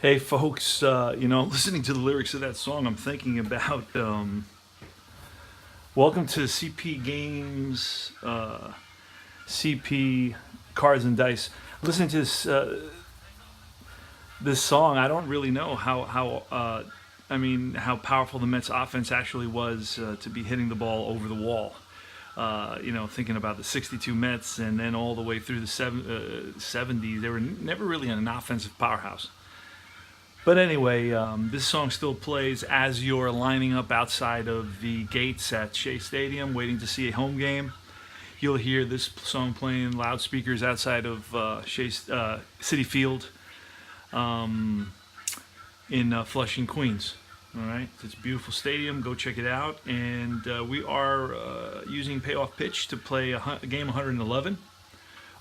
Hey, folks, listening to the lyrics of that song, I'm thinking about welcome to CP Games, CP Cards and Dice. Listening to this song, I don't really know how powerful the Mets offense actually was to be hitting the ball over the wall. Thinking about the 62 Mets and then all the way through the 70s, they were never really an offensive powerhouse. But anyway, this song still plays as you're lining up outside of the gates at Shea Stadium waiting to see a home game. You'll hear this song playing loudspeakers outside of Shea City Field in Flushing, Queens. All right, it's a beautiful stadium. Go check it out. And we are using Payoff pitch to play a game 111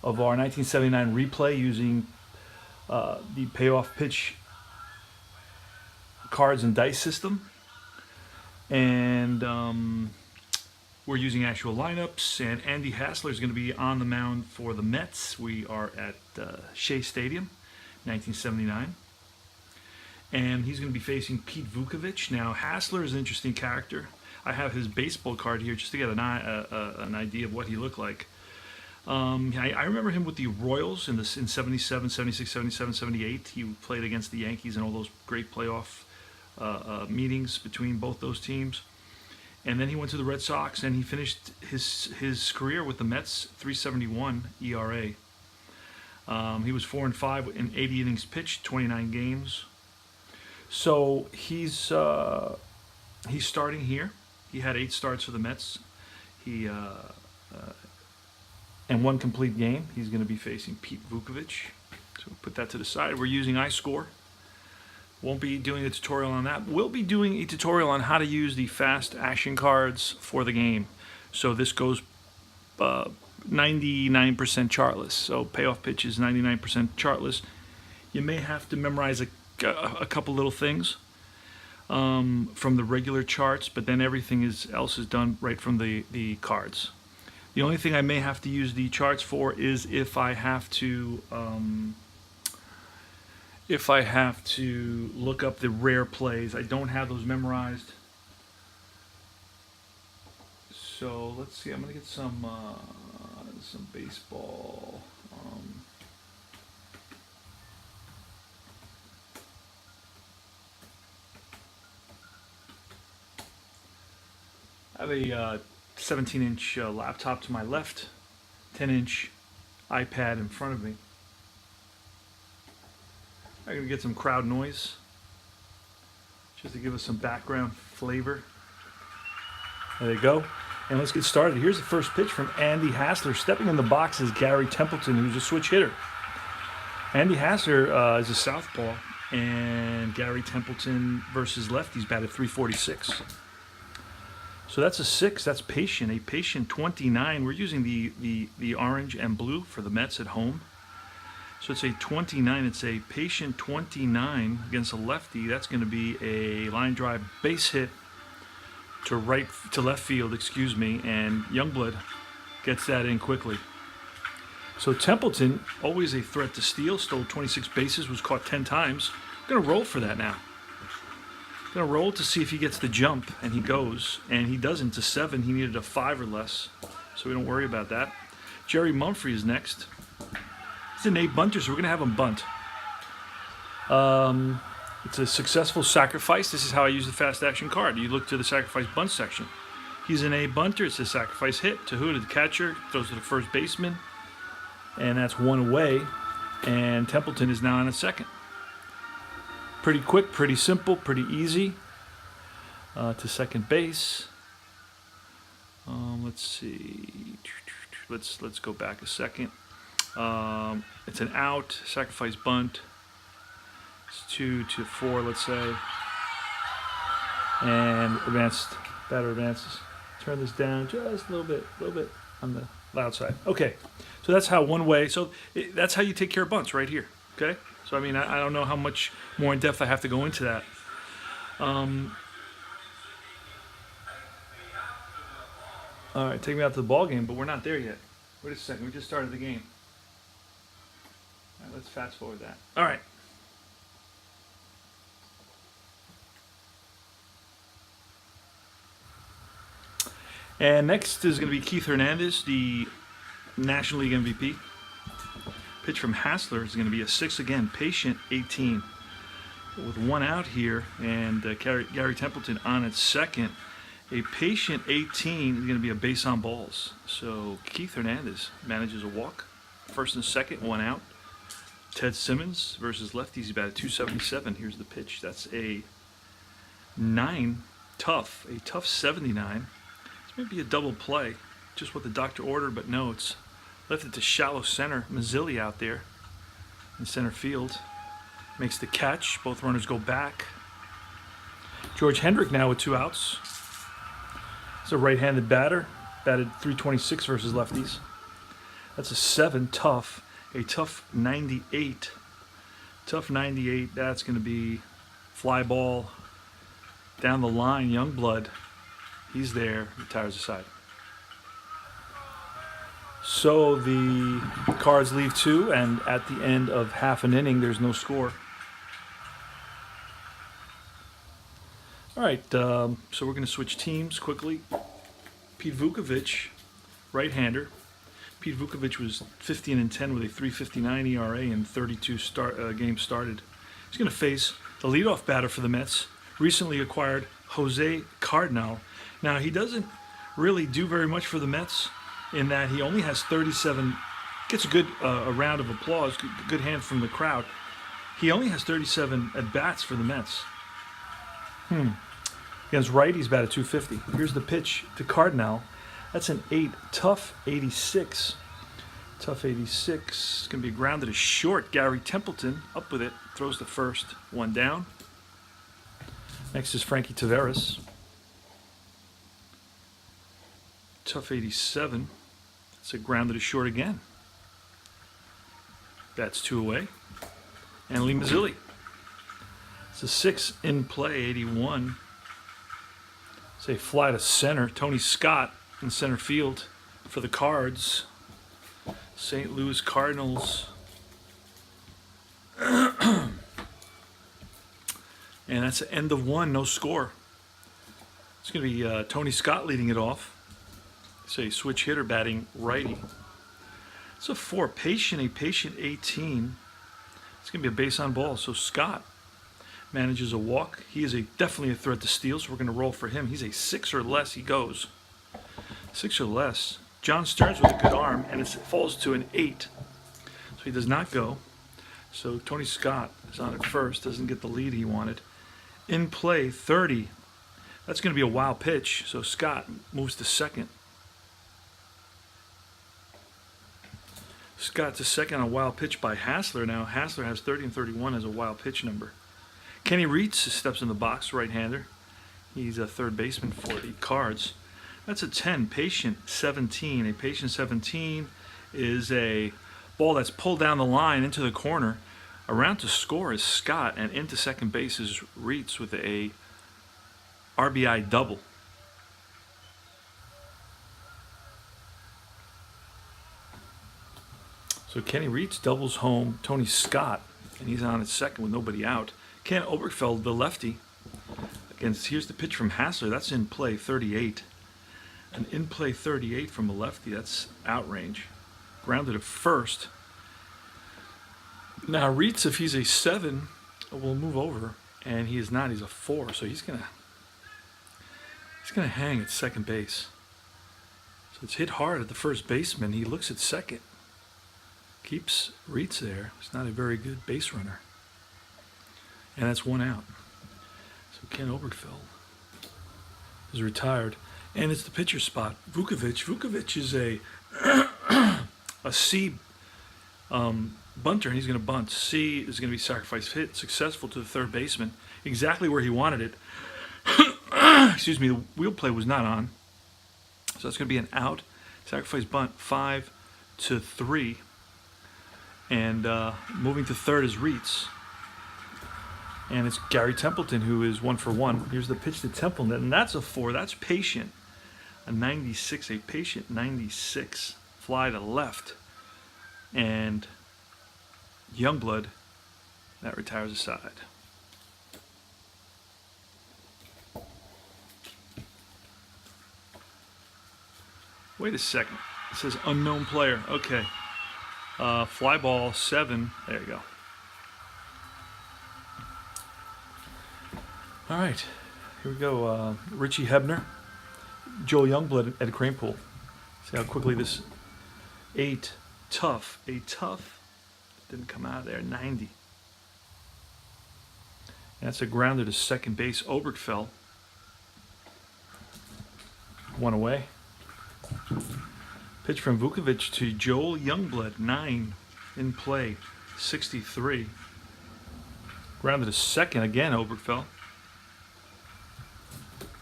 of our 1979 replay using the Payoff pitch cards and dice system, and we're using actual lineups. And Andy Hassler is going to be on the mound for the Mets. We are at Shea Stadium, 1979, and he's going to be facing Pete Vukovich. Now, Hassler is an interesting character. I have his baseball card here just to get an idea of what he looked like. I remember him with the Royals in 77, 76, 77, 78. He played against the Yankees in all those great playoff meetings between both those teams. And then he went to the Red Sox and he finished his career with the Mets, 3.71 ERA. He was 4-5 in 80 innings pitched, 29 games. So he's starting here. He had 8 starts for the Mets. He and 1 complete game. He's going to be facing Pete Vukovich. So we'll put that to the side. We're using iScore. Won't be doing a tutorial on that. We'll be doing a tutorial on how to use the fast action cards for the game. So this goes 99% chartless. So Payoff pitch is 99% chartless. You may have to memorize a couple little things from the regular charts, but then everything else is done right from the cards. The only thing I may have to use the charts for is if I have to look up the rare plays. I don't have those memorized. So let's see. I'm gonna get some baseball. I have a 17-inch laptop to my left, 10-inch iPad in front of me. I'm going to get some crowd noise just to give us some background flavor. There you go. And let's get started. Here's the first pitch from Andy Hassler. Stepping in the box is Gary Templeton, who's a switch hitter. Andy Hassler is a southpaw, and Gary Templeton versus lefties batted .346. So that's a 6. That's patient. A patient 29. We're using the orange and blue for the Mets at home. So it's a 29. It's a patient 29 against a lefty. That's going to be a line drive base hit to left field, and Youngblood gets that in quickly. So Templeton, always a threat to steal, stole 26 bases, was caught 10 times. I'm going to roll for that now. Going to roll to see if he gets the jump, and he goes, and he doesn't to 7. He needed a 5 or less, so we don't worry about that. Jerry Mumphrey is next. He's an 8 bunter, so we're going to have him bunt. It's a successful sacrifice. This is how I use the fast action card. You look to the sacrifice bunt section. He's an 8 bunter. It's a sacrifice hit. To who? To the catcher. Throws to the first baseman, and that's 1 away. And Templeton is now on a second. Pretty quick, pretty simple, pretty easy. To second base. Let's see. Let's go back a second. It's an out, sacrifice bunt. It's 2 to 4, let's say. And batter advances. Turn this down just a little bit on the loud side. Okay, so that's how 1 way. So that's how you take care of bunts right here. Okay. So I mean, I don't know how much more in depth I have to go into that. All right, take me out to the ball game, but we're not there yet. Wait a second, we just started the game. All right, let's fast forward that. All right. And next is going to be Keith Hernandez, the National League MVP. Pitch from Hassler is going to be a 6 again, patient 18. With one out here, and Gary Templeton on at second. A patient 18 is going to be a base on balls. So Keith Hernandez manages a walk. First and second, one out. Ted Simmons versus lefties. He's batted .277. Here's the pitch. That's a 9, tough. A tough 79. This may be a double play. Just what the doctor ordered, but no, it's lifted to shallow center. Mazzilli out there in center field. Makes the catch. Both runners go back. George Hendrick now with 2 outs. It's a right-handed batter. Batted .326 versus lefties. That's a 7, tough. A tough 98. Tough 98. That's going to be fly ball down the line. Youngblood. He's there. Retires aside. So the Cards leave 2, and at the end of half an inning, there's no score. All right, so we're going to switch teams quickly. Pete Vukovich, right-hander. Pete Vukovich was 15-10 with a .359 ERA and 32 games started. He's going to face the leadoff batter for the Mets, recently acquired Jose Cardinal. Now, he doesn't really do very much for the Mets in that he only has 37, gets a good a round of applause, good hand from the crowd. He only has 37 at-bats for the Mets. Against righties, batted .250. Here's the pitch to Cardinal. That's an 8, tough 86. Tough 86. It's going to be grounded to short. Gary Templeton up with it. Throws the first. One down. Next is Frankie Taveras. Tough 87. It's a grounded to short again. That's 2 away. And Lee Mazzilli. It's a 6 in play, 81. It's a fly to center. Tony Scott in center field for the Cards. St. Louis Cardinals. And that's the end of 1, no score. It's going to be Tony Scott leading it off. It's a switch hitter batting righty. It's a 4, patient 18. It's going to be a base on ball. So Scott manages a walk. He is definitely a threat to steal, so we're going to roll for him. He's a 6 or less. He goes 6 or less. John Stearns with a good arm, and it falls to an 8. So he does not go. So Tony Scott is on at first. Doesn't get the lead he wanted. In play, 30. That's going to be a wild pitch. So Scott moves to second. Scott to second on a wild pitch by Hassler. Now Hassler has 30 and 31 as a wild pitch number. Kenny Reitz steps in the box, right-hander. He's a third baseman for the Cards. That's a 10, patient 17. A patient 17 is a ball that's pulled down the line into the corner. Around to score is Scott, and into second base is Reitz with a RBI double. So Kenny Reitz doubles home Tony Scott, and he's on at second with nobody out. Ken Oberkfell, the lefty, here's the pitch from Hassler. That's in play, 38. An in play 38 from a lefty. That's outrange. Grounded at first. Now Reitz, if he's a 7, will move over, and he is not. He's a 4, so he's gonna hang at second base. So it's hit hard at the first baseman. He looks at second. Keeps Reitz there. He's not a very good base runner. And that's 1 out. So Ken Oberkfell is retired. And it's the pitcher spot. Vukovich. Vukovich is a C bunter, and he's going to bunt. C is going to be sacrifice hit, successful to the third baseman. Exactly where he wanted it. Excuse me, the wheel play was not on. So that's going to be an out. Sacrifice bunt, 5-3. And moving to third is Reitz. And it's Gary Templeton, who is 1 for 1. Here's the pitch to Templeton, and that's a 4. That's patient. A 96, a patient 96. Fly to left. And Youngblood, that retires aside. Wait a second. It says unknown player. Okay. Fly ball 7. There you go. All right. Here we go. Richie Hebner. Joel Youngblood at a crane pool. See how quickly this 8 tough. A tough. Didn't come out of there. 90. And that's a grounder to second base. Obergfell. 1 away. Pitch from Vukovic to Joel Youngblood. 9 in play. 63. Grounded to second again. Obergfell.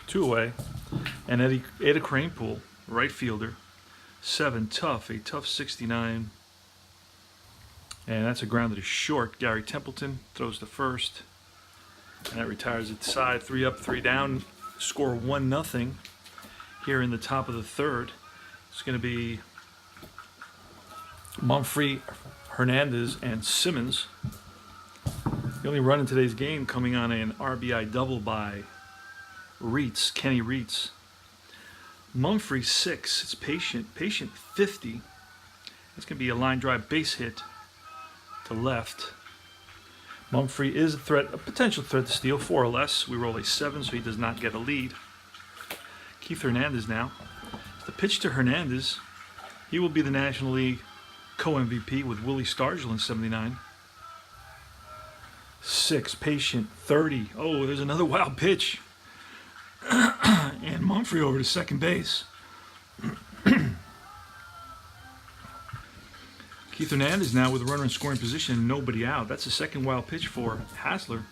2 away. And Eddie Cranepool, right fielder. 7 tough. A tough 69. And that's a grounder to short. Gary Templeton throws to first. And that retires at the side. 3 up, 3 down. Score 1-0 here in the top of the third. It's going to be Mumphrey, Hernandez, and Simmons. The only run in today's game coming on an RBI double by Kenny Reitz. Mumphrey 6. It's Patient 50. It's going to be a line drive base hit to left. Mumphrey is a potential threat to steal, 4 or less. We roll a 7, so he does not get a lead. Keith Hernandez now. The pitch to Hernandez. He will be the National League co-MVP with Willie Stargell in 79. 6, Patient 30. Oh, there's another wild pitch. And Mumphrey over to second base. Keith Hernandez now with a runner in scoring position and nobody out. That's the second wild pitch for Hassler.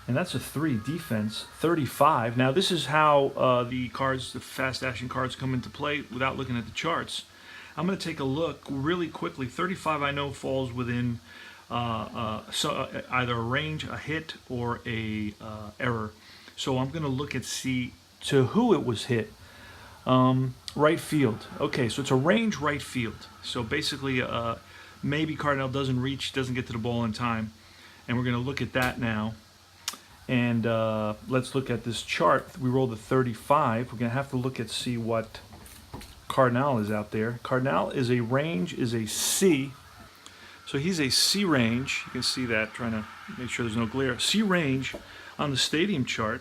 And that's a 3 defense, 35. Now this is how the fast action cards come into play without looking at the charts. I'm going to take a look really quickly. 35 I know falls within either a range, a hit, or a error. So I'm going to look at see to who it was hit. Right field. Okay, so it's a range right field. So basically maybe Cardinal doesn't get to the ball in time. And we're going to look at that now. And let's look at this chart. We rolled a 35. We're going to have to look at see what Cardinal is out there. Cardinal is a range, is a C. So he's a C range. You can see that, trying to make sure there's no glare. C range on the stadium chart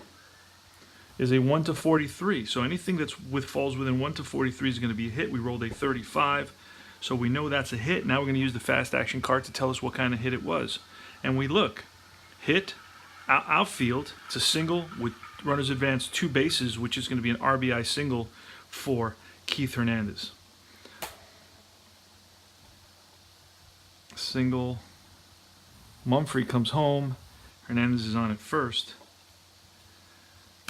is a 1 to 43. So anything that's falls within 1 to 43 is going to be a hit. We rolled a 35. So we know that's a hit. Now we're going to use the fast action card to tell us what kind of hit it was. And we look. Hit. Outfield, it's a single with runners advance 2 bases, which is going to be an RBI single for Keith Hernandez. Single. Mumphrey comes home. Hernandez is on at first.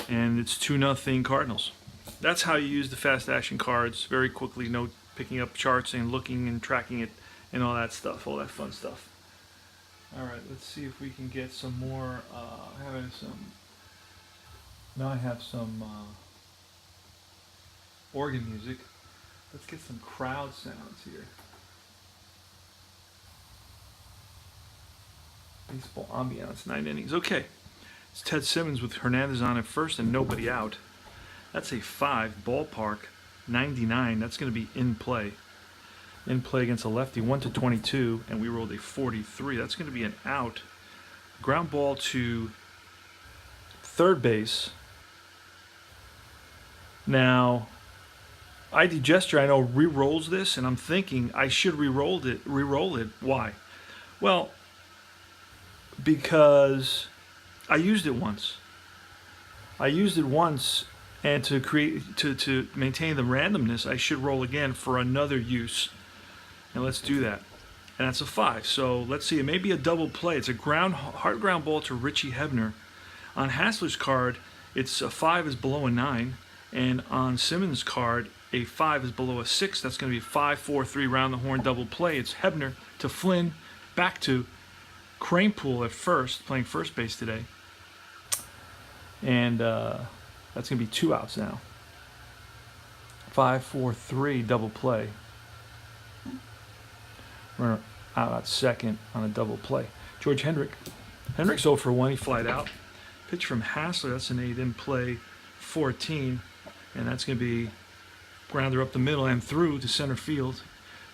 And it's 2-0 Cardinals. That's how you use the fast action cards very quickly. No picking up charts and looking and tracking it and all that stuff, all that fun stuff. All right, let's see if we can get some more. Now I have some organ music. Let's get some crowd sounds here. Baseball ambiance, 9 innings. Okay, it's Ted Simmons with Hernandez on at first and nobody out. That's a 5. Ballpark, 99. That's going to be in play. In play against a lefty, 1 to 22, and we rolled a 43. That's going to be an out. Ground ball to third base. Now, ID Gesture, I know, re-rolls this, and I'm thinking I should re-roll it. Why? Well, because I used it once. And to maintain the randomness, I should roll again for another use. And let's do that. And that's a 5. So let's see. It may be a double play. It's a hard ground ball to Richie Hebner. On Hassler's card, it's a 5 is below a 9. And on Simmons' card, a 5 is below a 6. That's going to be 5-4-3 round the horn double play. It's Hebner to Flynn, back to Cranepool at first, playing first base today. And that's going to be 2 outs now. 5-4-3 double play. Runner out at second on a double play. George Hendrick. Hendrick's 0 for 1. He flied out. Pitch from Hassler. That's an 8 in play, 14. And that's going to be Grounder up the middle and through to center field.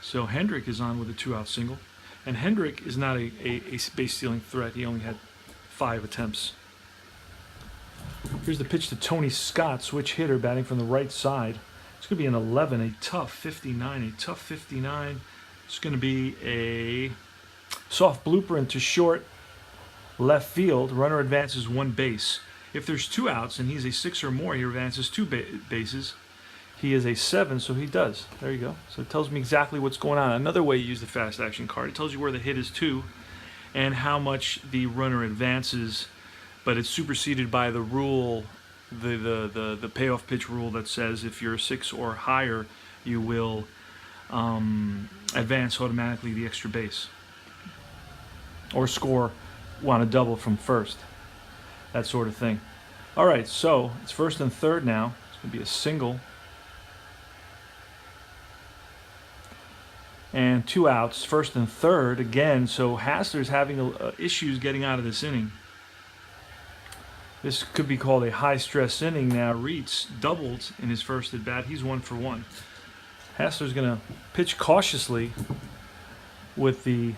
So Hendrick is on with a 2-out single. And Hendrick is not a base stealing threat. He only had 5 attempts. Here's the pitch to Tony Scott, switch hitter, batting from the right side. It's going to be an 11, a tough 59, a tough 59. It's going to be a soft blooper into short left field. Runner advances 1 base. If there's 2 outs and he's a 6 or more, he advances 2 bases. He is a 7, so he does. There you go. So it tells me exactly what's going on. Another way you use the fast action card, it tells you where the hit is to and how much the runner advances, but it's superseded by the rule, the payoff pitch rule that says if you're a 6 or higher, you will advance automatically the extra base or score on a double from first, that sort of thing. All right, so it's first and third now. It's going to be a single. And 2 outs, first and third again. So Hassler's having issues getting out of this inning. This could be called a high-stress inning now. Reitz doubled in his first at-bat. He's 1 for 1. Hassler's going to pitch cautiously with the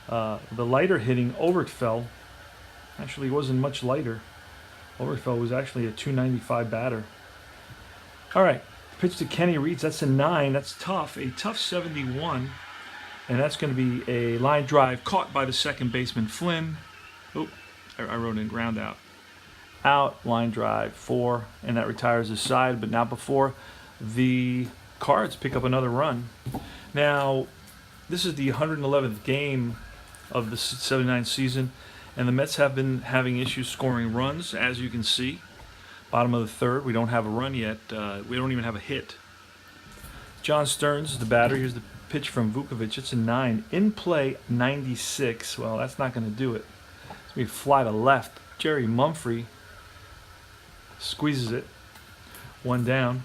lighter hitting Oberkfell. Actually, he wasn't much lighter. Oberkfell was actually a 295 batter. All right. Pitch to Kenny Reitz, that's a 9, that's tough, a tough 71, and that's going to be a line drive caught by the second baseman Flynn. Oh, I wrote in ground out. Out, line drive, 4, and that retires his side, but not before the Cards pick up another run. Now, this is the 111th game of the 79 season, and the Mets have been having issues scoring runs, as you can see. Bottom of the third, we don't have a run yet. We don't even have a hit. John Stearns is the batter. Here's the pitch from Vukovic. It's a 9. In play, 96. Well, that's not going to do it. It's going to be fly to left. Jerry Mumphrey squeezes it. 1 down.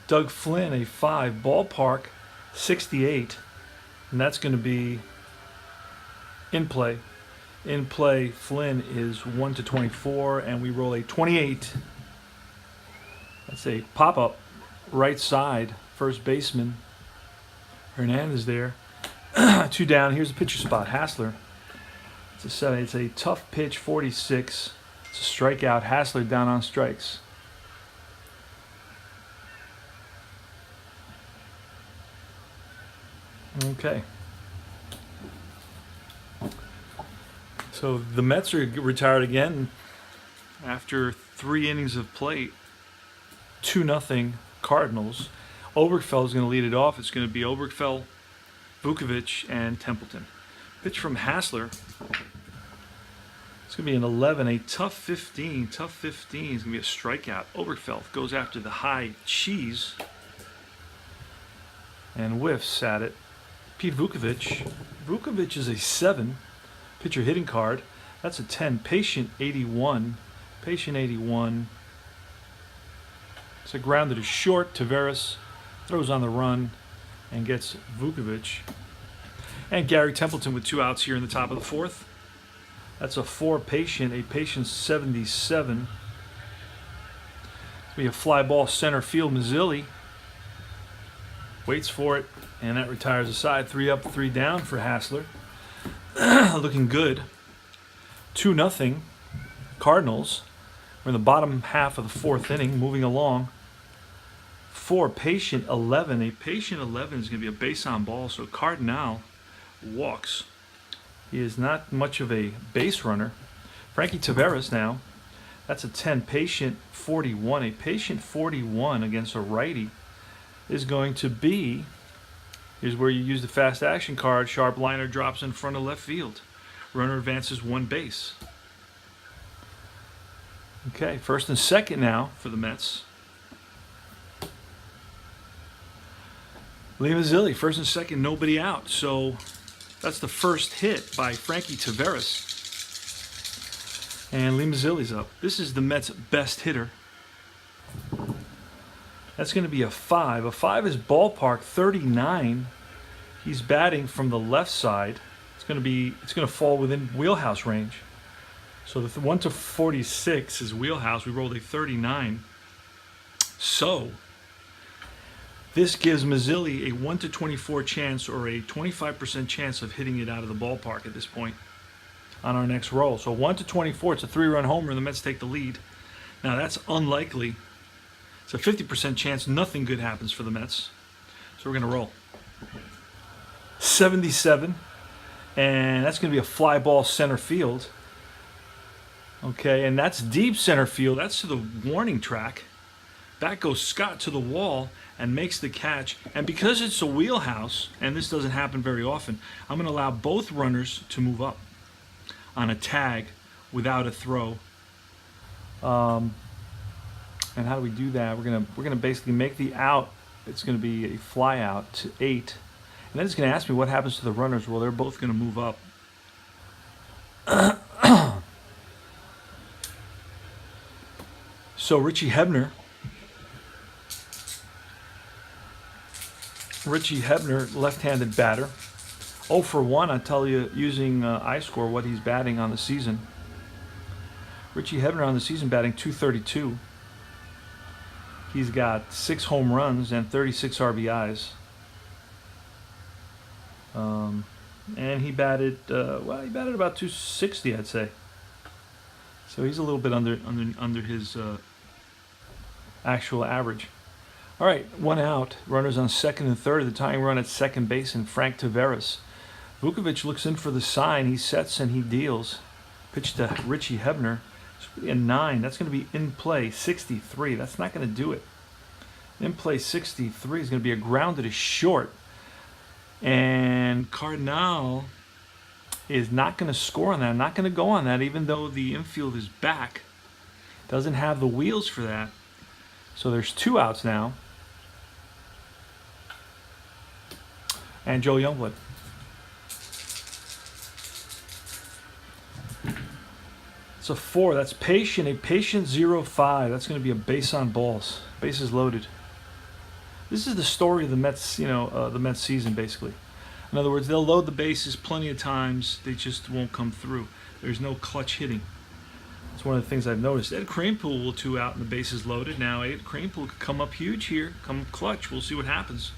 Doug Flynn, a 5. Ballpark, 68. And that's going to be in play. In play, Flynn is 1-24, and we roll a 28. That's a pop-up right side. First baseman Hernandez there. 2 down. Here's the pitcher spot. Hassler. It's a 7. It's a tough pitch, 46. It's a strikeout. Hassler down on strikes. Okay. So the Mets are retired again after 3 innings of play. 2-0 Cardinals. Oberkfell is going to lead it off. It's going to be Oberkfell, Vukovic, and Templeton. Pitch from Hassler. It's going to be an 11, a tough 15. Tough 15 is going to be a strikeout. Oberkfell goes after the high cheese and whiffs at it. Pete Vukovic. Vukovic is a 7. Pitcher hitting card. That's a 10. Patient 81. Patient 81. It's a grounder to short. Taveras throws on the run and gets Vukovic. And Gary Templeton with 2 outs here in the top of the 4th. That's a 4 patient. A patient 77. It's going to be a fly ball center field. Mazzilli waits for it, and that retires aside. 3 up, 3 down for Hassler. Looking good. 2-0 Cardinals. We're in the bottom half of the 4th inning, moving along. 4 patient 11. A patient 11 is going to be a base on ball, so Cardinal walks. He is not much of a base runner. Frankie Taveras now. That's a 10. Patient 41. A patient 41 against a righty is going to be... Here's where you use the fast action card. Sharp liner drops in front of left field. Runner advances 1 base. Okay, first and second now for the Mets. Lee Mazzilli, first and second, nobody out. So that's the first hit by Frankie Taveras. And Lee Mazzilli's up. This is the Mets' best hitter. That's going to be a 5. A 5 is ballpark 39. He's batting from the left side. It's going to fall within wheelhouse range. So the 1-46 is wheelhouse. We rolled a 39. So This gives Mazzilli a 1 to 24 chance, or a 25% chance of hitting it out of the ballpark at this point on our next roll. So 1 to 24, it's a 3-run homer, and the Mets take the lead. Now that's unlikely. It's a 50% chance nothing good happens for the Mets. So we're going to roll. 77, and that's going to be a fly ball center field. Okay, and that's deep center field. That's to the warning track. Back goes Scott to the wall and makes the catch. And because it's a wheelhouse, and this doesn't happen very often, I'm going to allow both runners to move up on a tag without a throw. And how do we do that? We're gonna basically make the out. It's going to be a fly out to 8. And then it's going to ask me what happens to the runners. Well, they're both going to move up. So Richie Hebner, left-handed batter. 0 for 1, I'll tell you, using iScore what he's batting on the season. Richie Hebner on the season batting .232. He's got 6 home runs and 36 RBIs. And he batted, he batted about .260, I'd say. So he's a little bit under his actual average. All right, 1 out. Runners on second and third. The tying run at second base, and Frank Taveras. Vukovic looks in for the sign. He sets and he deals. Pitch to Richie Hebner. It's going to be a 9. That's going to be in play 63. That's not going to do it. In play 63 is going to be a grounded to short. And Cardinal is not going to score on that. Not going to go on that, even though the infield is back. Doesn't have the wheels for that. So there's 2 outs now. And Joe Youngblood. It's a 4. That's patient. A patient 0-5. That's going to be a base on balls. Bases loaded. This is the story of the Mets, the Mets season, basically. In other words, they'll load the bases plenty of times. They just won't come through. There's no clutch hitting. That's one of the things I've noticed. Ed Kranepool will 2 out and the bases loaded. Now, Ed Kranepool could come up huge here, come up clutch. We'll see what happens.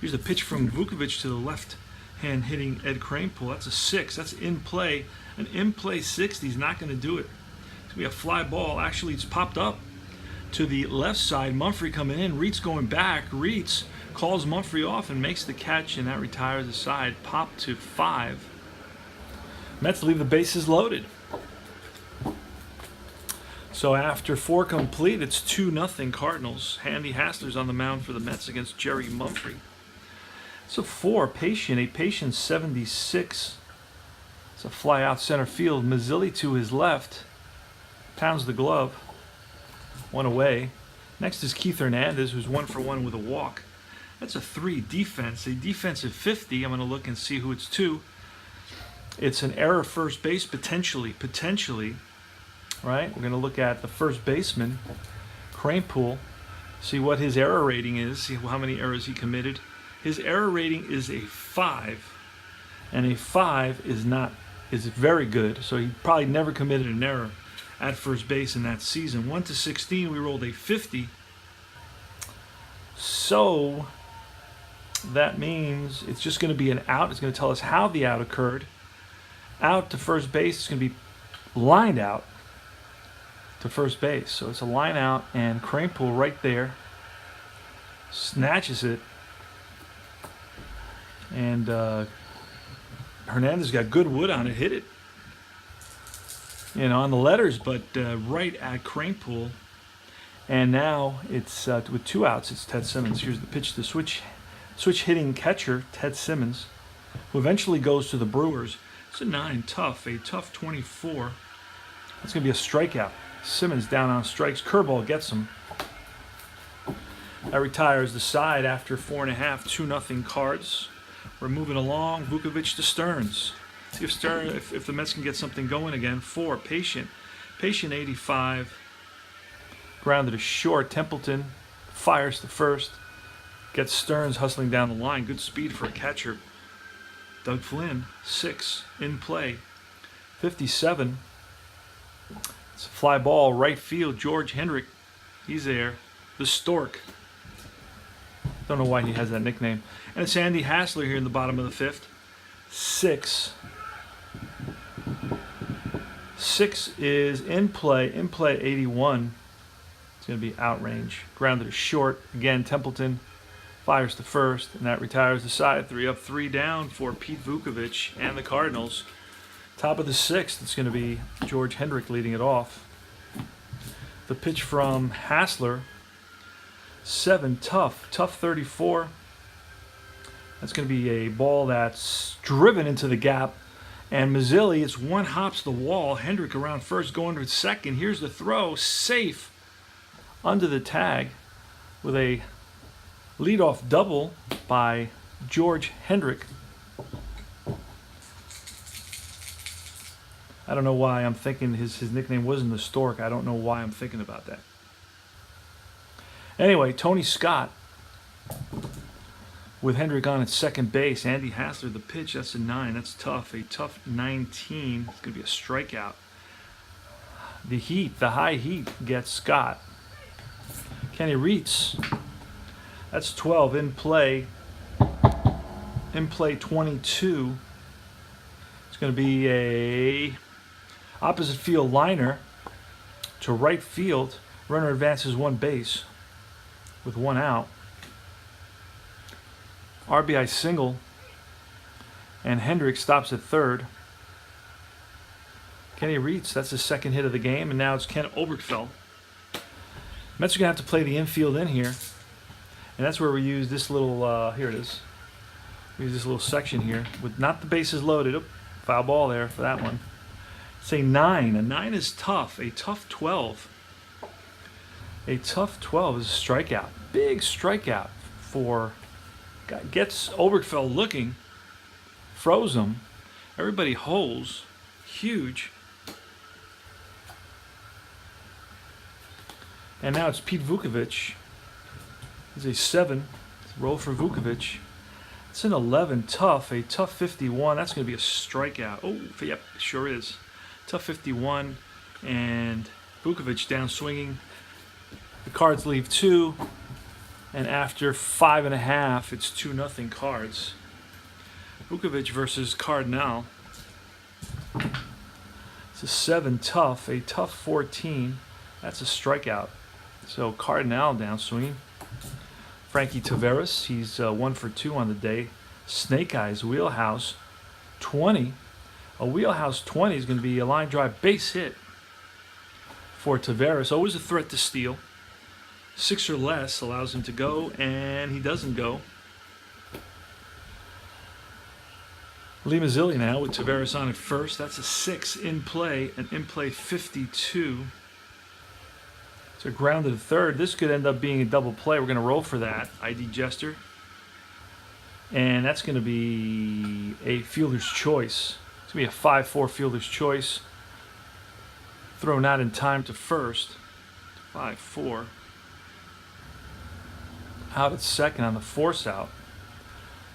Here's a pitch from Vukovic to the left hand hitting Ed Kranepool. That's a 6. That's in play. An in play 60 is not going to do it. It's going to be a fly ball. Actually, it's popped up to the left side. Mumphrey coming in. Reitz going back. Reitz calls Mumphrey off and makes the catch, and that retires the side. Pop to 5. Mets leave the bases loaded. So after 4 complete, it's 2-0 Cardinals. Andy Hassler's on the mound for the Mets against Jerry Mumphrey. So 4, patient, a patient 76. It's a fly out center field. Mazzilli to his left. Pounds the glove. 1 away. Next is Keith Hernandez, who's 1 for 1 with a walk. That's a 3 defense. A defensive 50. I'm going to look and see who it's to. It's an error first base, potentially. Right? We're going to look at the first baseman, Kranepool, see what his error rating is, see how many errors he committed. His error rating is a 5, and a 5 is very good, so he probably never committed an error at first base in that season. 1 to 16, we rolled a 50. So that means it's just going to be an out. It's going to tell us how the out occurred. Out to first base, it's going to be lined out to first base. So it's a line out, and Kranepool right there snatches it. And Hernandez got good wood on it, hit it, on the letters, but right at Kranepool. And now it's with 2 outs. It's Ted Simmons. Here's the pitch to switch hitting catcher Ted Simmons, who eventually goes to the Brewers. It's a 9, a tough 24. That's going to be a strikeout. Simmons down on strikes. Curveball gets him. That retires the side after 4.5, 2-0 Cards. We're moving along. Vukovic to Stearns. See if the Mets can get something going again. 4, patient 85. Grounded to short. Templeton fires to first. Gets Stearns hustling down the line. Good speed for a catcher. Doug Flynn, 6, in play. 57. It's a fly ball, right field. George Hendrick, he's there. The Stork. Don't know why he has that nickname. And it's Andy Hassler here in the bottom of the fifth. 6. 6 is in play 81. It's going to be outrange. Grounded is short. Again, Templeton fires to first, and that retires the side. 3 up, 3 down for Pete Vukovich and the Cardinals. Top of the sixth, it's going to be George Hendrick leading it off. The pitch from Hassler. 7, tough 34. That's going to be a ball that's driven into the gap. And Mazzilli, it's one hops the wall. Hendrick around first, going to second. Here's the throw, safe under the tag with a leadoff double by George Hendrick. I don't know why I'm thinking his nickname wasn't the Stork. I don't know why I'm thinking about that. Anyway, Tony Scott with Hendrick on at second base. Andy Hassler, the pitch, that's a 9. That's tough. A tough 19. It's going to be a strikeout. The high heat gets Scott. Kenny Reitz, that's 12 in play. In play 22. It's going to be a opposite field liner to right field. Runner advances 1 base with 1 out. RBI single, and Hendrick stops at third. Kenny Reitz, that's his second hit of the game, and now it's Ken Oberkfell. Mets are going to have to play the infield in here, and that's where we use this little, here it is. We use this little section here with not the bases loaded. Oh, foul ball there for that one. It's a 9. A 9 is tough. A tough 12. A tough 12 is a strikeout. Big strikeout for... Gets Oberkfell looking, froze him. Everybody holds, huge. And now it's Pete Vukovich. It's a 7. Roll for Vukovich. It's an 11, tough. A tough 51. That's going to be a strikeout. Oh, yep, sure is. Tough 51, and Vukovich down swinging. The Cards leave 2. And after 5.5, it's 2-0 Cards. Vukovich versus Cardinal. It's a 7, tough. A tough 14. That's a strikeout. So Cardinal down swinging. Frankie Taveras, he's 1 for 2 on the day. Snake Eyes, wheelhouse 20. A wheelhouse 20 is going to be a line drive base hit for Taveras. Always a threat to steal. 6 or less allows him to go, and he doesn't go. Lee Mazzilli now with Taveras on at first. That's a 6 in play, an in play 52. It's a grounded to third. This could end up being a double play. We're going to roll for that. ID Jester. And that's going to be a fielder's choice. It's going to be a 5-4 fielder's choice. Throw not in time to first. 5-4. Out at second on the force out.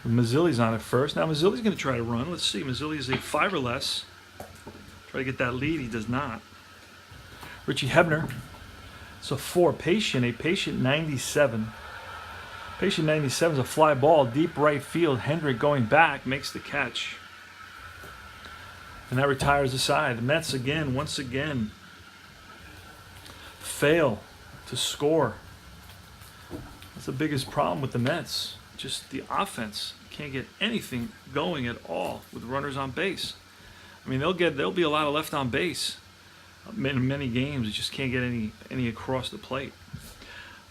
Mazzilli's on at first. Now Mazzilli's going to try to run. Let's see. Mazzilli is a 5 or less. Try to get that lead. He does not. Richie Hebner. It's a 4. Patient. A patient 97. Patient 97 is a fly ball. Deep right field. Hendrick going back. Makes the catch. And that retires the side. The Mets again, once again, fail to score. That's the biggest problem with the Mets. Just the offense. Can't get anything going at all with runners on base. I mean, there'll be a lot of left on base in many games. You just can't get any across the plate.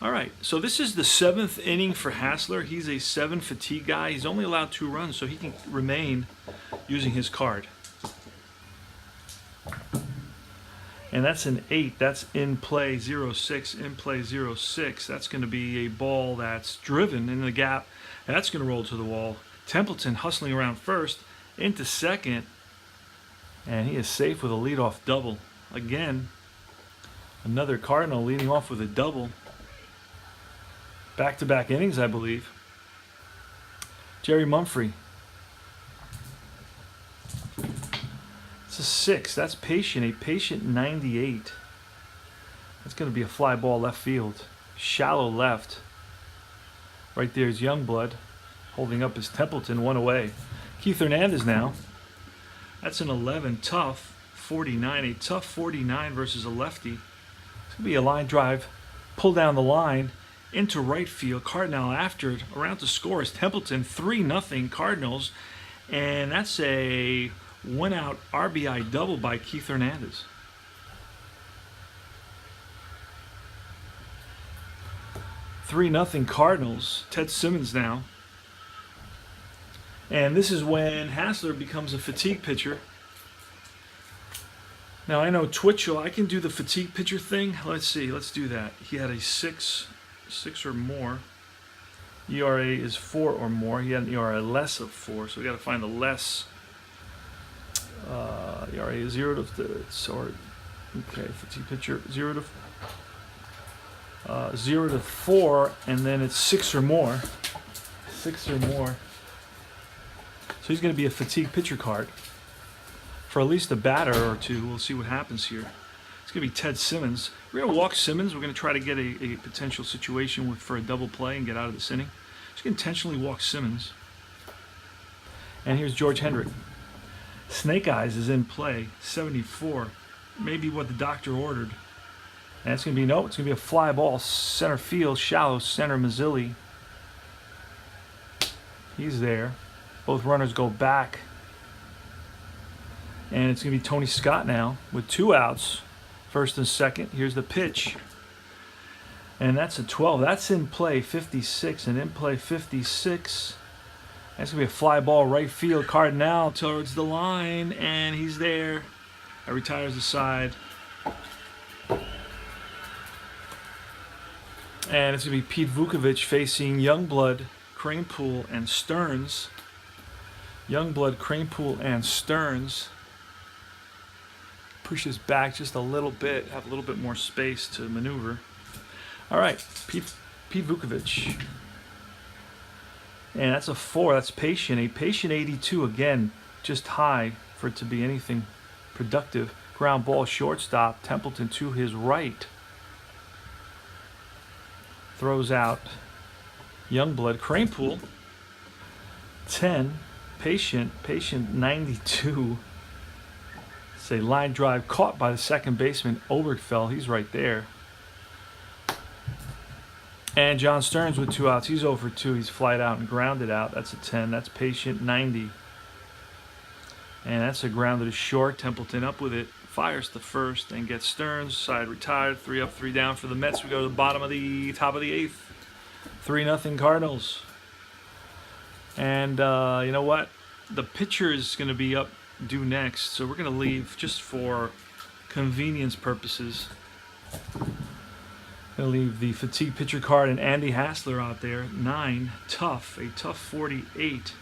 All right, so this is the 7th inning for Hassler. He's a 7 fatigue guy. He's only allowed 2 runs, so he can remain using his card. And that's an 8. That's in play 0-6. In play 0-6. That's going to be a ball that's driven in the gap. And that's going to roll to the wall. Templeton hustling around first into second. And he is safe with a leadoff double. Again, another Cardinal leading off with a double. Back-to-back innings, I believe. Jerry Mumphrey. It's a 6. That's patient. A patient 98. That's going to be a fly ball left field. Shallow left. Right there's Youngblood holding up his Templeton, one away. Keith Hernandez now. That's an 11, tough 49. A tough 49 versus a lefty. It's going to be a line drive. Pull down the line into right field. Cardinal after it. Around to score is Templeton. 3-0 Cardinals. And that's a one-out RBI double by Keith Hernandez. 3-0 Cardinals. Ted Simmons now. And this is when Hassler becomes a fatigue pitcher. Now I know Twitchell, I can do the fatigue pitcher thing. Let's see, let's do that. He had a 6 or more. ERA is 4 or more. He had an ERA less of 4, so we got to find the less. ERA is 0 to okay, fatigue pitcher 0 to 4, and then it's 6 or more. 6 or more. So he's going to be a fatigue pitcher card for at least a batter or two. We'll see what happens here. It's going to be Ted Simmons. We're going to walk Simmons. We're going to try to get a potential situation for a double play and get out of this inning. Just going to intentionally walk Simmons. And here's George Hendrick. Snake Eyes is in play. 74. Maybe what the doctor ordered. And it's going to be, no, it's going to be a fly ball. Center field, shallow center, Mazzilli. He's there. Both runners go back. And it's going to be Tony Scott now with 2 outs. First and second. Here's the pitch. And that's a 12. That's in play 56. And in play 56. That's going to be a fly ball right field. Cardinal towards the line. And he's there. That retires the side. And it's going to be Pete Vukovich facing Youngblood, Kranepool, and Stearns. Youngblood, Kranepool, and Stearns. Pushes back just a little bit, have a little bit more space to maneuver. All right, Pete Vukovich. And that's a 4, that's patient. A patient 82, again, just high for it to be anything productive. Ground ball, shortstop, Templeton to his right. Throws out Youngblood. Kranepool, 10. Patient 92. It's a line drive caught by the second baseman, Obergfell. He's right there. And John Stearns with 2 outs. He's 0 for 2. He's flied out and grounded out. That's a 10. That's patient 90. And that's a grounded to short. Templeton up with it. Fires to first and gets Stearns. Side retired. 3 up, 3 down for the Mets. We go to the top of the 8th. 3-0 Cardinals. And you know what? The pitcher is going to be up due next. So we're going to leave just for convenience purposes. Going to leave the fatigue pitcher card and Andy Hassler out there. 9. Tough. A tough 48. It's going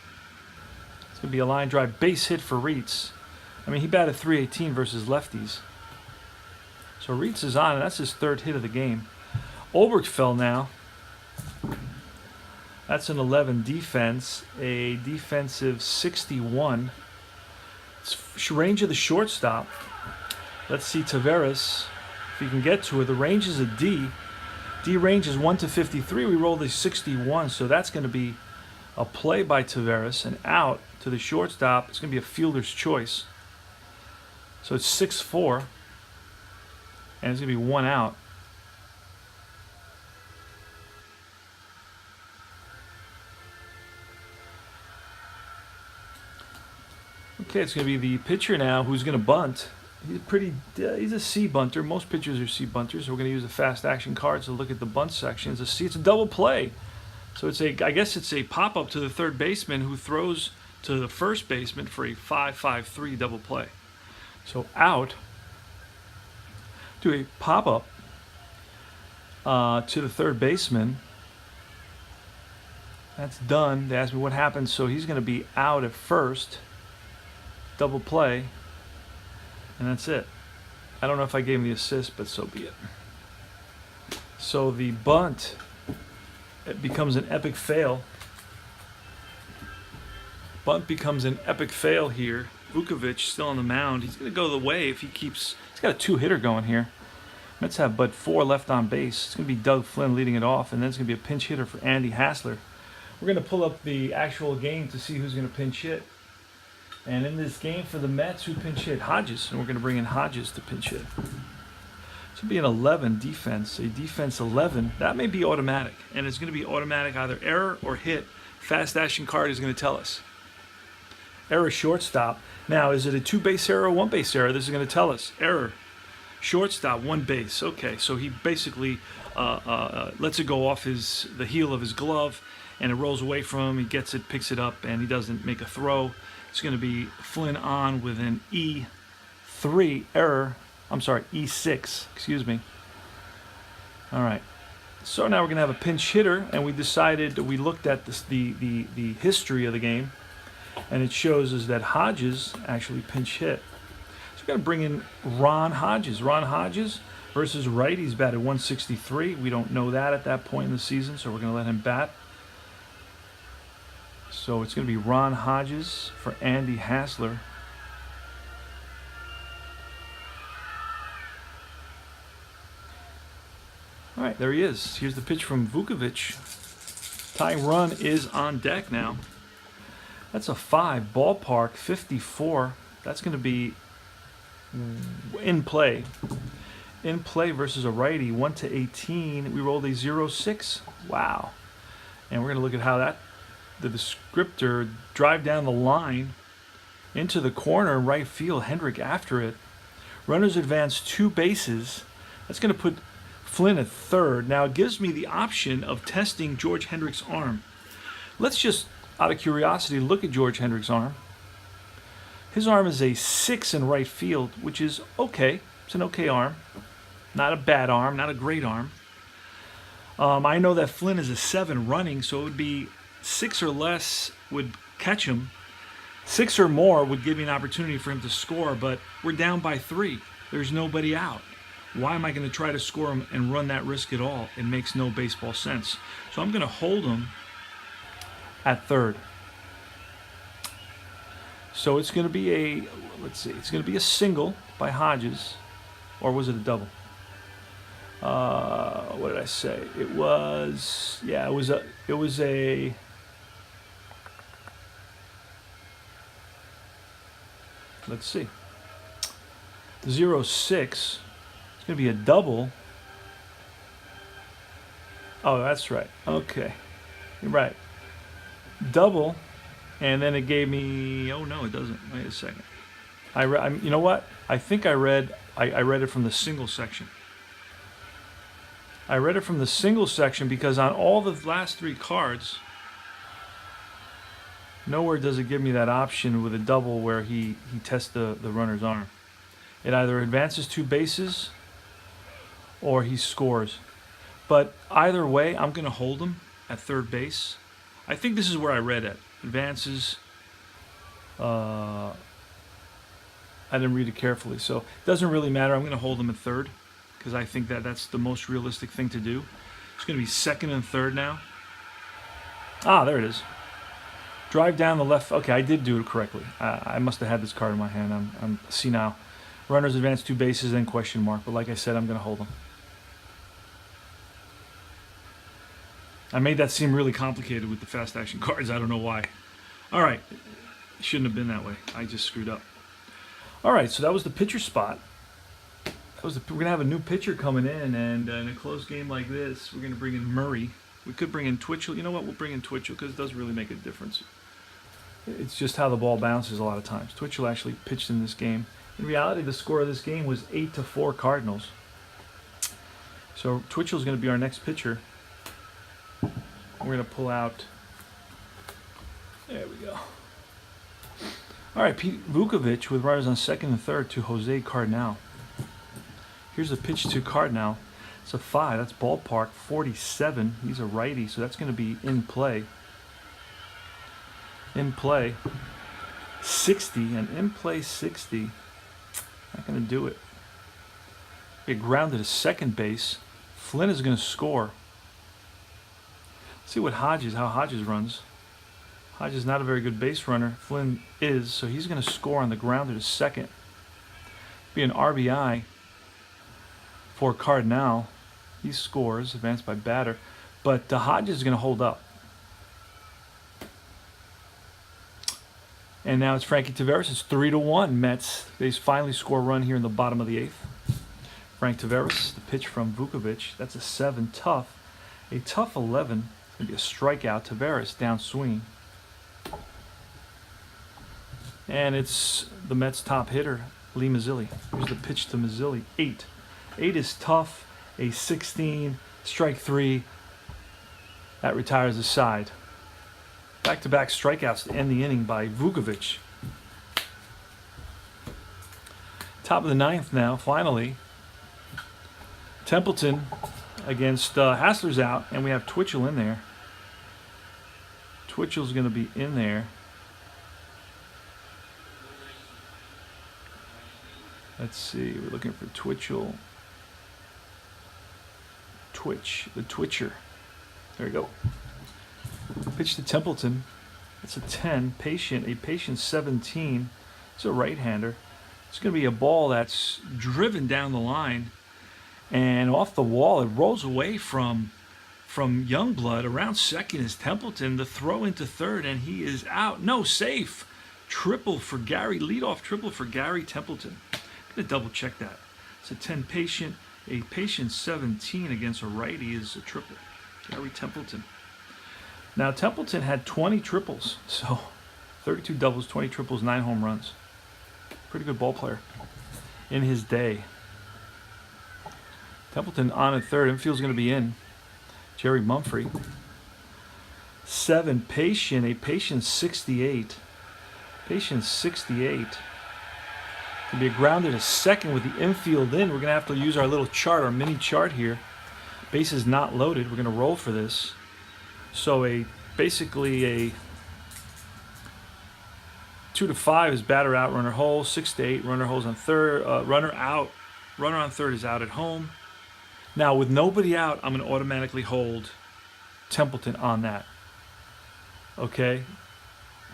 to be a line drive base hit for Reitz. I mean, he batted .318 versus lefties. So Reitz is on, and that's his 3rd hit of the game. Obergfell now. That's an 11 defense, a defensive 61. It's range of the shortstop. Let's see Taveras, if he can get to it. The range is a D. D range is 1 to 53. We rolled a 61, so that's going to be a play by Taveras, and out to the shortstop. It's going to be a fielder's choice. So it's 6-4, and it's going to be 1 out. Okay, it's going to be the pitcher now who's going to bunt. He's a C bunter. Most pitchers are C bunters. So we're going to use the fast action cards to look at the bunt section. It's a C. It's a double play. So I guess it's a pop up to the third baseman who throws to the first baseman for a 5-5-3 double play. So out to a pop up to the third baseman. That's done. They asked me what happened. So he's going to be out at first. Double play, and that's it. I don't know if I gave him the assist, but so be it. So the bunt, it becomes an epic fail. Bunt becomes an epic fail here. Vukovich still on the mound. He's going to go the way if he keeps. He's got a 2-hitter going here. Mets have but 4 left on base. It's going to be Doug Flynn leading it off, and then it's going to be a pinch hitter for Andy Hassler. We're going to pull up the actual game to see who's going to pinch hit. And in this game for the Mets, who pinch hit? Hodges. And we're going to bring in Hodges to pinch hit. This will be an 11 defense, a defense 11. That may be automatic, and it's going to be automatic either error or hit. Fast action card is going to tell us. Error shortstop. Now, is it a 2-base error or 1-base error? This is going to tell us. Error. Shortstop, 1 base. Okay, so he basically lets it go off the heel of his glove, and it rolls away from him. He gets it, picks it up, and he doesn't make a throw. It's going to be Flynn on with an E3 error. I'm sorry, E6. Excuse me. All right. So now we're going to have a pinch hitter, and we looked at the history of the game, and it shows us that Hodges actually pinch hit. We're going to bring in Ron Hodges. Ron Hodges versus right. He's batted 163. We don't know that at that point in the season, so we're going to let him bat. So it's going to be Ron Hodges for Andy Hassler. All right, there he is. Here's the pitch from Vukovic. Tying run is on deck now. That's a 5. Ballpark, 54. That's going to be in play. In play versus a righty, 1-18. We rolled a 0-6. Wow. And we're going to look at how the descriptor drive down the line into the corner, right field. Hendrick after it. Runners advance 2 bases. That's going to put Flynn at third. Now it gives me the option of testing George Hendrick's arm. Let's just, out of curiosity, look at George Hendrick's arm. His arm is a 6 in right field, which is okay. It's an okay arm. Not a bad arm, not a great arm. I know that Flynn is a 7 running, so it would be 6 or less would catch him. 6 or more would give me an opportunity for him to score, but we're down by 3. There's nobody out. Why am I going to try to score him and run that risk at all? It makes no baseball sense. So I'm going to hold him at third. So it's going to be it's going to be a single by Hodges, or was it a double? What did I say? It was a let's see, 0-6. It's going to be a double. Oh, that's right. Okay, you're right. Double. And then it gave me, oh no, it doesn't. Wait a second. You know what? I think I read it from the single section. I read it from the single section because on all the last 3 cards, nowhere does it give me that option with a double where he tests the runner's arm. It either advances 2 bases or he scores. But either way, I'm going to hold him at third base. I think this is where I read it. Advances. I didn't read it carefully, so it doesn't really matter. I'm going to hold him at third because I think that's the most realistic thing to do. It's going to be second and third now. Ah, there it is. Drive down the left. Okay, I did do it correctly. I must have had this card in my hand. I'm senile. Runners advance 2 bases, then question mark. But like I said, I'm going to hold him. I made that seem really complicated with the fast action cards. I don't know why. All right. It shouldn't have been that way. I just screwed up. All right, so that was the pitcher spot. We're going to have a new pitcher coming in, and in a close game like this, we're going to bring in Murray. We could bring in Twitchell. You know what? We'll bring in Twitchell because it does really make a difference. It's just how the ball bounces a lot of times. Twitchell actually pitched in this game. In reality, the score of this game was 8-4 Cardinals. So Twitchell's going to be our next pitcher. We're going to pull out. There we go. All right, Pete Vukovic with runners on second and third to Jose Cardinal. Here's a pitch to Cardinal. It's a 5. That's ballpark 47. He's a righty, so that's going to be in play. In play 60, and in play 60. Not going to do it. Get grounded to second base. Flynn is going to score. Let's see how Hodges runs. Hodges is not a very good base runner. Flynn is, so he's going to score on the grounder to second. Be an RBI for Cardinal. He scores, advanced by batter. But Hodges is going to hold up. And now it's Frankie Taveras. It's 3-1 Mets. They finally score a run here in the bottom of the 8th. Frank Taveras, the pitch from Vukovic. That's a 7 tough. A tough 11. It's going to be a strikeout. Taveras down swinging. And it's the Mets' top hitter, Lee Mazzilli. Here's the pitch to Mazzilli. 8. 8 is tough. A 16. Strike 3. That retires the side. Back-to-back strikeouts to end the inning by Vukovic. Top of the 9th now, finally. Templeton against Hassler's out, and we have Twitchell in there. Twitchell's going to be in there. Let's see, we're looking for Twitchell. The Twitcher. There we go. Pitch to Templeton. It's a 10. A patient 17. It's a right-hander. It's going to be a ball that's driven down the line and off the wall. It rolls away from Youngblood. Around second is Templeton. The throw into third, and he is out. No, safe. Triple for Gary. Leadoff triple for Gary Templeton. I'm going to double check that. It's a 10 patient. A patient 17 against a righty is a triple. Gary Templeton. Now, Templeton had 20 triples, so 32 doubles, 20 triples, 9 home runs. Pretty good ball player in his day. Templeton on at third. Infield's going to be in. Jerry Mumphrey. 7, patient. A patient 68. Patient 68. Could be a grounder to second with the infield in. We're going to have to use our little chart, our mini chart here. Base is not loaded. We're going to roll for this. So basically a 2 to 5 is batter out, runner hole. 6 to 8, runner holes on third. Runner out. Runner on third is out at home. Now with nobody out, I'm going to automatically hold Templeton on that. Okay?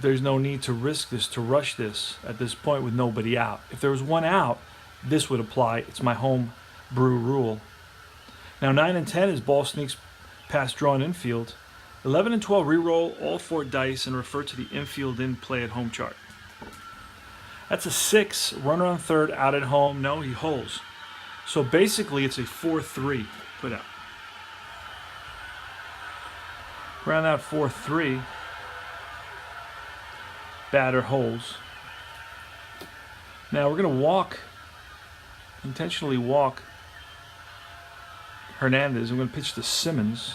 There's no need to risk this, to rush this at this point with nobody out. If there was one out, this would apply. It's my home brew rule. Now 9 and 10 is ball sneaks past drawn infield. 11 and 12 re-roll all 4 dice and refer to the infield in play at home chart. That's a 6. Runner on third, out at home. No, he holds. So basically it's a 4-3 put out. Round out 4-3. Batter holds. Now we're going to intentionally walk Hernandez. I'm going to pitch to Simmons.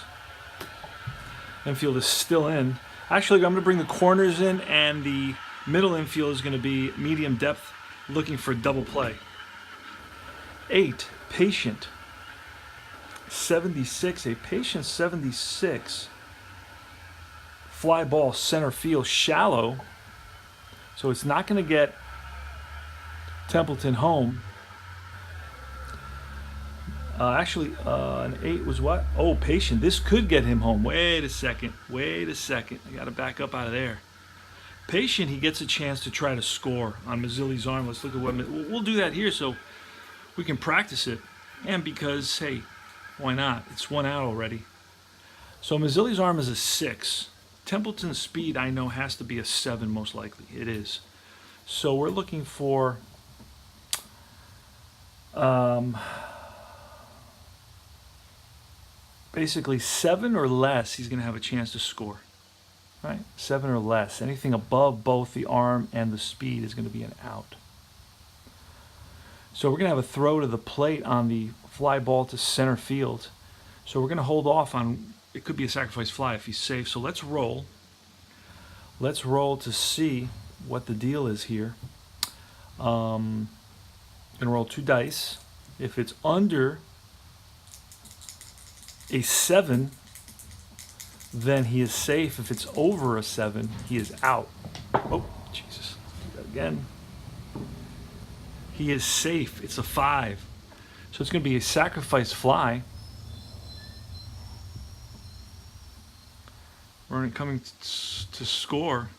Infield is still in. Actually, I'm going to bring the corners in, and the middle infield is going to be medium depth, looking for double play. 8, patient. 76, a patient 76. Fly ball, center field, shallow. So it's not going to get Templeton home. An 8 was what? Oh, patient. This could get him home. Wait a second. I got to back up out of there. Patient, he gets a chance to try to score on Mazzilli's arm. Let's look at what... We'll do that here so we can practice it. And because, hey, why not? It's 1 out already. So Mazzilli's arm is a 6. Templeton's speed, I know, has to be a 7 most likely. It is. So we're looking for... basically 7 or less, he's going to have a chance to score. Right? 7 or less. Anything above both the arm and the speed is going to be an out. So we're going to have a throw to the plate on the fly ball to center field. So we're going to hold off on, it could be a sacrifice fly if he's safe. So let's roll. Let's roll to see what the deal is here. I'm going to roll 2 dice. If it's under a 7, then he is safe. If it's over a 7, he is out. Oh, Jesus. Do that again. He is safe. It's a 5. So it's going to be a sacrifice fly. Running coming to score.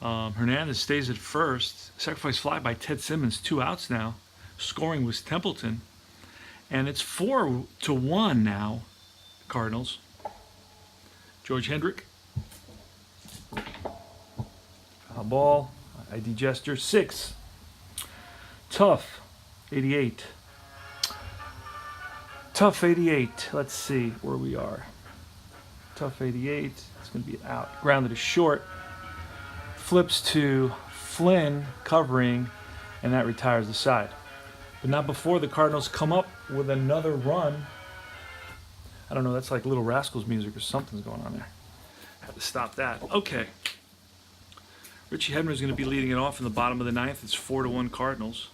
Hernandez stays at first. Sacrifice fly by Ted Simmons. 2 outs now. Scoring was Templeton. And it's 4-1 now, Cardinals. George Hendrick. Foul ball. ID gesture. 6. Tough. 88. Tough 88. Let's see where we are. Tough 88. It's going to be out. Grounded to short. Flips to Flynn covering, and that retires the side. But not before the Cardinals come up with another run. I don't know, that's like Little Rascals music or something's going on there. Had to stop that. Okay. Richie Hebner is going to be leading it off in the bottom of the ninth. It's 4-1 Cardinals.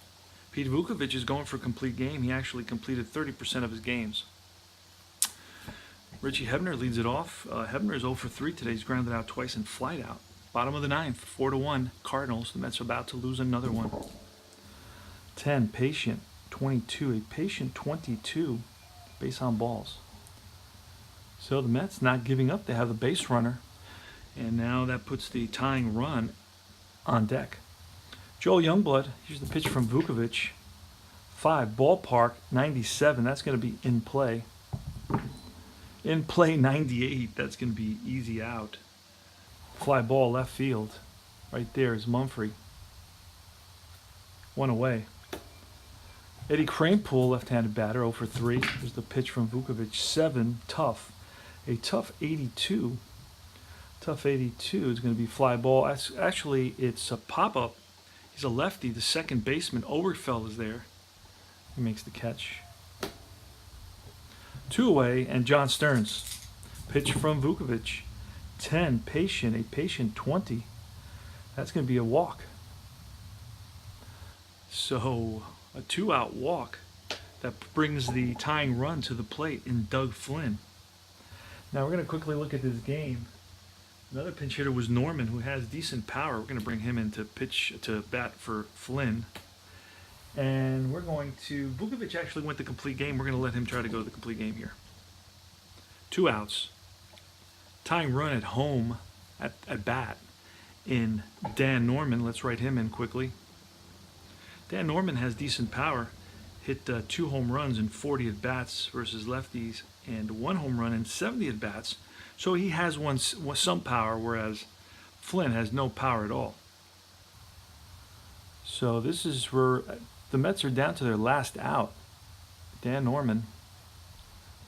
Pete Vukovich is going for a complete game. He actually completed 30% of his games. Richie Hebner leads it off. Hebner is 0 for 3 today. He's grounded out twice and flied out. Bottom of the ninth, 4-1 Cardinals. The Mets are about to lose another one. 10, patient, 22. A patient 22 base on balls. So the Mets not giving up. They have the base runner. And now that puts the tying run on deck. Joel Youngblood, here's the pitch from Vukovich. 5, ballpark, 97. That's going to be in play. In play, 98. That's going to be easy out. Fly ball left field. Right there is Mumphrey. 1 away. Eddie Kranepool, left-handed batter, 0 for 3. Here's the pitch from Vukovich. 7, tough. A tough 82. Tough 82 is going to be fly ball. Actually, it's a pop-up. He's a lefty. The second baseman, Oberfeld, is there. He makes the catch. 2 away, and John Stearns. Pitch from Vukovich. 10, patient. A patient 20. That's going to be a walk. So, a 2-out walk that brings the tying run to the plate in Doug Flynn. Now we're going to quickly look at this game. Another pinch hitter was Norman, who has decent power. We're going to bring him in to bat for Flynn. And we're going to, Vukovich actually went the complete game. We're going to let him try to go the complete game here. 2 outs. Tying run at home at bat in Dan Norman. Let's write him in quickly. Dan Norman has decent power. Hit 2 home runs in 40 at-bats versus lefties and 1 home run in 70 at-bats. So he has some power, whereas Flynn has no power at all. So this is where the Mets are down to their last out. Dan Norman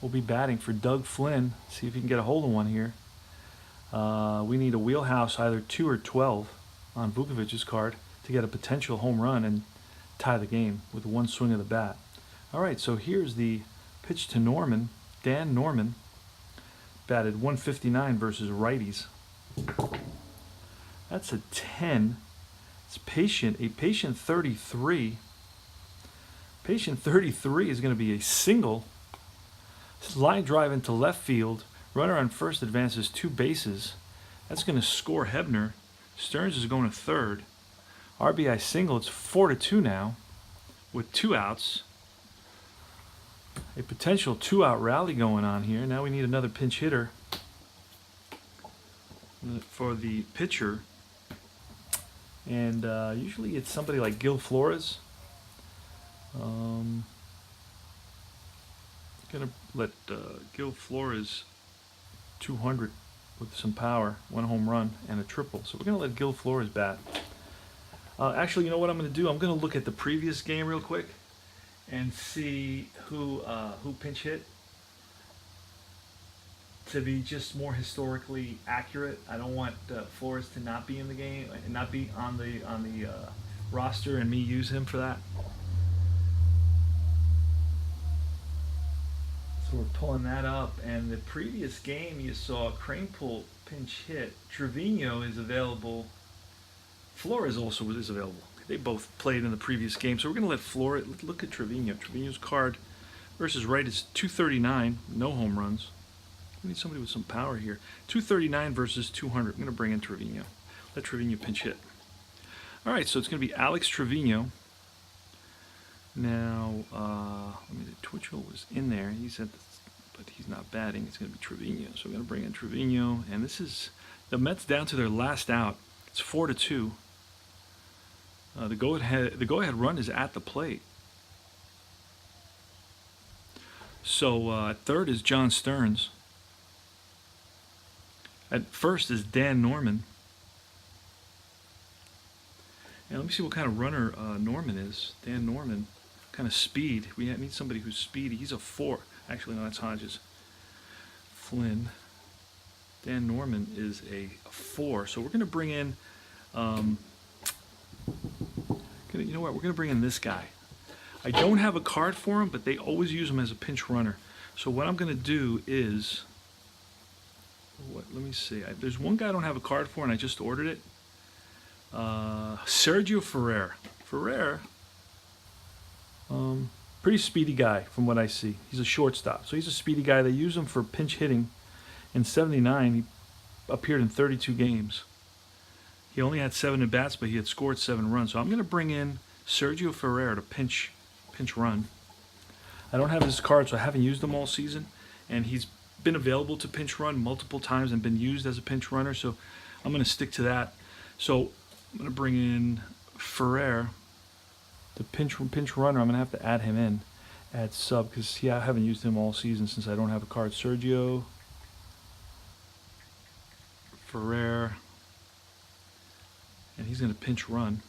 will be batting for Doug Flynn. See if he can get a hold of one here. We need a wheelhouse, either 2 or 12 on Vukovich's card to get a potential home run and tie the game with 1 swing of the bat. All right, so here's the pitch to Norman. Dan Norman batted 159 versus righties. That's a 10. It's patient. A patient 33. Patient 33 is going to be a single. Line drive into left field. Runner on first advances 2 bases. That's going to score Hebner. Stearns is going to third. RBI single. It's 4-2 now with 2 outs. A potential 2-out rally going on here. Now we need another pinch hitter for the pitcher. And usually it's somebody like Gil Flores. Gonna let Gil Flores 200 with some power, 1 home run and a triple. So we're gonna let Gil Flores bat. Actually, you know what I'm gonna do? I'm gonna look at the previous game real quick and see who pinch hit, to be just more historically accurate. I don't want Flores to not be in the game and not be on the roster and me use him for that. So we're pulling that up, and the previous game you saw Kranepool pinch hit. Trevino is available. Flores also is available. They both played in the previous game, so we're going to let Flores look at Trevino. Trevino's card versus right is 239, no home runs. We need somebody with some power here. 239 versus 200. I'm going to bring in Trevino. Let Trevino pinch hit. All right, so it's going to be Alex Trevino. Now, Twitchell was in there. He said, but he's not batting. It's going to be Trevino. So we're going to bring in Trevino. And this is the Mets down to their last out. It's 4-2. The go-ahead run is at the plate. So at third is John Stearns. At first is Dan Norman. And let me see what kind of runner Norman is. Dan Norman, kind of speed. We need somebody who's speedy. He's a 4. Actually, no, that's Hodges. Flynn. Dan Norman is a 4. So we're going to bring in, you know what, we're going to bring in this guy. I don't have a card for him, but they always use him as a pinch runner. So what I'm going to do is, let me see. There's one guy I don't have a card for, and I just ordered it. Sergio Ferrer. Pretty speedy guy from what I see. He's a shortstop, so he's a speedy guy. They use him for pinch hitting. In '79, he appeared in 32 games. He only had 7 at bats, but he had scored 7 runs. So I'm going to bring in Sergio Ferrer to pinch run. I don't have his card, so I haven't used him all season, and he's been available to pinch run multiple times and been used as a pinch runner. So I'm going to stick to that. So I'm going to bring in Ferrer, the pinch runner. I'm going to have to add him in, add sub, because I haven't used him all season since I don't have a card. Sergio Ferrer, and he's going to pinch run.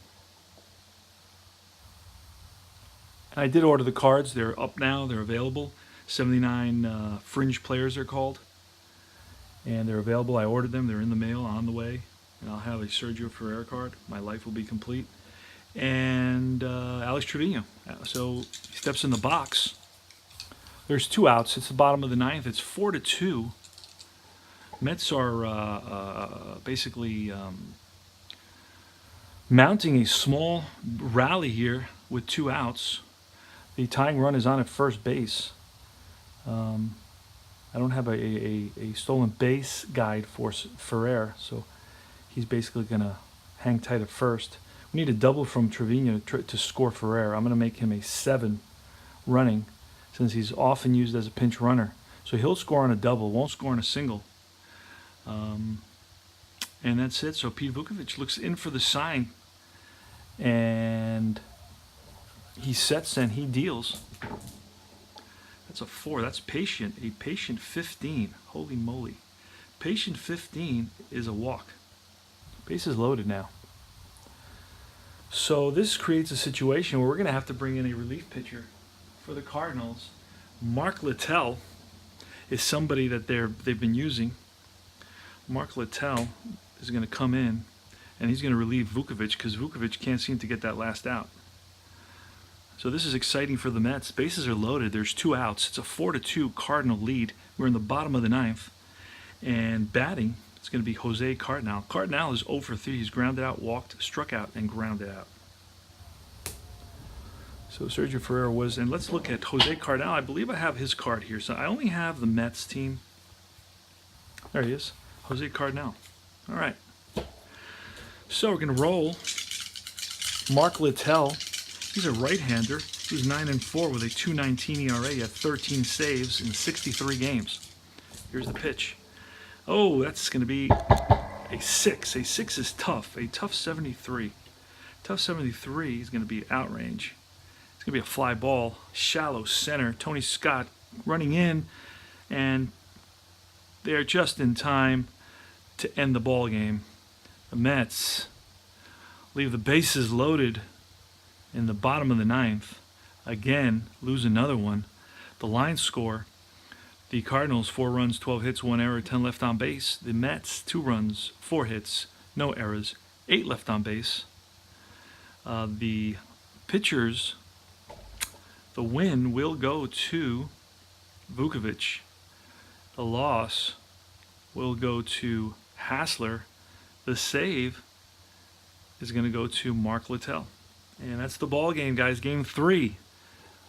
And I did order the cards. They're up now. They're available. 79 fringe players they're called, and they're available. I ordered them. They're in the mail, on the way. And I'll have a Sergio Ferrer card. My life will be complete. And Alex Trevino. So he steps in the box. There's 2 outs. It's the bottom of the 9th. It's 4-2. Mets are basically mounting a small rally here with 2 outs. The tying run is on at first base. I don't have a stolen base guide for Ferrer, so he's basically going to hang tight at first. We need a double from Trevino to score Ferrer. I'm going to make him a 7 running, since he's often used as a pinch runner. So he'll score on a double, won't score on a single. And that's it. So Pete Vukovich looks in for the sign, and he sets and he deals. That's a 4. That's patient. A patient 15. Holy moly. Patient 15 is a walk. Base is loaded now. So this creates a situation where we're going to have to bring in a relief pitcher for the Cardinals. Mark Littell is somebody that they've been using. Mark Littell is going to come in, and he's going to relieve Vukovich, because Vukovich can't seem to get that last out. So this is exciting for the Mets. Bases are loaded. There's 2 outs. It's a 4-2 Cardinal lead. We're in the bottom of the 9th. And batting, it's going to be Jose Cardinal. Cardinal is 0 for 3. He's grounded out, walked, struck out, and grounded out. So Sergio Ferrer was, and let's look at Jose Cardinal. I believe I have his card here. So I only have the Mets team. There he is, Jose Cardinal. All right. So we're going to roll Mark Littell. He's a right-hander. He was 9-4 with a 2.19 ERA. He had 13 saves in 63 games. Here's the pitch. Oh, that's going to be a 6. A 6 is tough. A tough 73. Tough 73 is going to be outrange. It's going to be a fly ball. Shallow center. Tony Scott running in, and they're just in time to end the ball game. The Mets leave the bases loaded in the bottom of the 9th. Again, lose another one. The line score, the Cardinals 4 runs, 12 hits, 1 error, 10 left on base. The Mets 2 runs, 4 hits, no errors, 8 left on base. The pitchers, the win will go to Vukovich. The loss will go to Hassler. The save is going to go to Mark Littell. And that's the ball game, guys. Game 3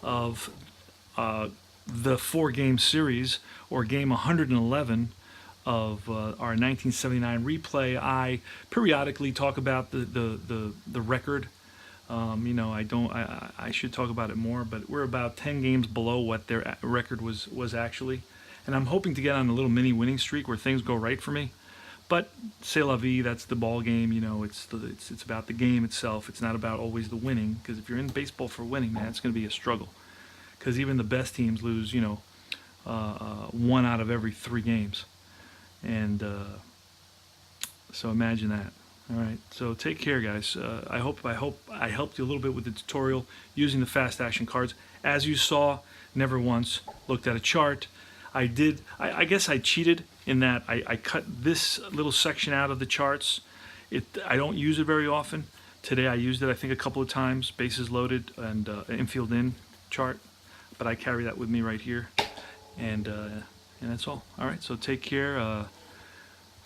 of the 4-game series, or game 111 of our 1979 replay. I periodically talk about the record. I should talk about it more, but we're about 10 games below what their record was actually. And I'm hoping to get on a little mini winning streak where things go right for me. But c'est la vie, that's the ball game. It's about the game itself. It's not about always the winning, because if you're in baseball for winning, man, it's going to be a struggle. Because even the best teams lose, 1 out of every 3 games. And so imagine that. All right, so take care, guys. I hope I helped you a little bit with the tutorial using the fast action cards. As you saw, never once looked at a chart. I guess I cheated in that I cut this little section out of the charts. I don't use it very often. Today I used it, I think, a couple of times. Bases loaded and infield in chart, but I carry that with me right here, and that's all. All right, so take care.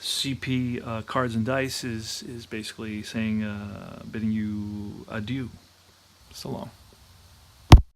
CP Cards and Dice is basically saying, bidding you adieu. So long.